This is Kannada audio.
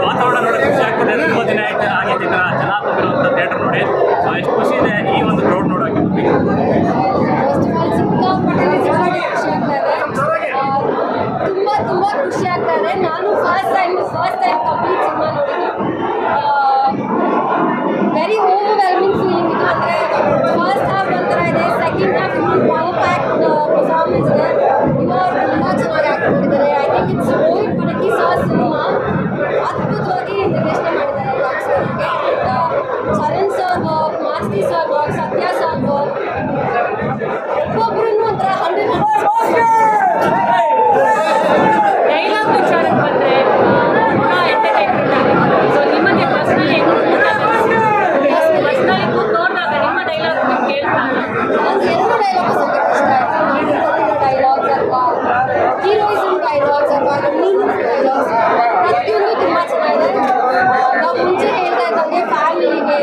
ವಾತಾವರಣ ನೋಡಿ ಖುಷಿ ಆಗ್ತದೆ. ತುಂಬ ದಿನ ಆಗೈತೆ ಈ ಥರ ಜನ ತುಂಬಿರುವಂಥ ಥಿಯೇಟರ್ ನೋಡಿ. ಸೊ ಎಷ್ಟು ಖುಷಿ ಇದೆ ಈ ಒಂದು ಕ್ರೌಡ್ ನೋಡೋಕೆ. ತುಂಬ ಖುಷಿ ಆಗ್ತಾ ಇದೆ. ನಾನು ಫಸ್ಟ್ ಟೈಮ್ ಕಂಪ್ಲೀಟ್ ಸಿನಿಮಾ ನೋಡಿದ್ದು. ವೆರಿ ಓವರ್ವೆಲ್ಮಿಂಗ್ ಫೀಲಿಂಗ್ ಇದು. ಅಂದರೆ ಫಸ್ಟ್ ಹಾಫ್ ಒಂಥರ ಇದೆ, second half full power packed performance ಇದೆ. ಇವರು ತುಂಬ ಚೆನ್ನಾಗಿ ಆ್ಯಕ್ಟ್ ಮಾಡಿದ್ದಾರೆ. I think it's Rohit Padaki sir cinema ಅದ್ಭುತವಾಗಿ ನಿರ್ದೇಶನ ಮಾಡಿದ್ದಾರೆ. Charan sir work, Masti sir work, Satya sir work, ಒಬ್ಬೊಬ್ಬರನ್ನು ಒಂಥರ 100 ಡೈಲಾಗ್ ವಿಚಾರಕ್ಕೆ ಬಂದರೆ ತುಂಬ ಎಂಟರ್ಟೈನ್ಮೆಂಟ್ ಆಗಿದೆ. ಸೊ ನಿಮಗೆ ಪರ್ಸ್ನಲಿ ಕೂತ್ ನೋಡಿದಾಗ ನಿಮ್ಮ ಡೈಲಾಗ್ ನಿಮ್ಗೆ ಕೇಳ್ತಾ ನನಗೆ ಎರಡು ಡೈಲಾಗು ಸಖತ್ ಇಷ್ಟ ಆಯಿತು. ಕೊಟ್ಟಿರೋ ಡೈಲಾಗ್ಸ್ ಅಥವಾ ಹೀರೋಯಿಸಮ್ ಡೈಲಾಗ್ಸ್ ಅಥವಾ ಮೀನಿಂಗ್ ಡೈಲಾಗ್ಸ್ ಪ್ರತಿಯೊಂದು ತುಂಬ ಚೆನ್ನಾಗಿದೆ. ನಾವು ಮುಂಚೆ ಹೇಳ್ತಾ ಇದ್ದಂಗೆ ಫ್ಯಾಮಿಲಿಗೆ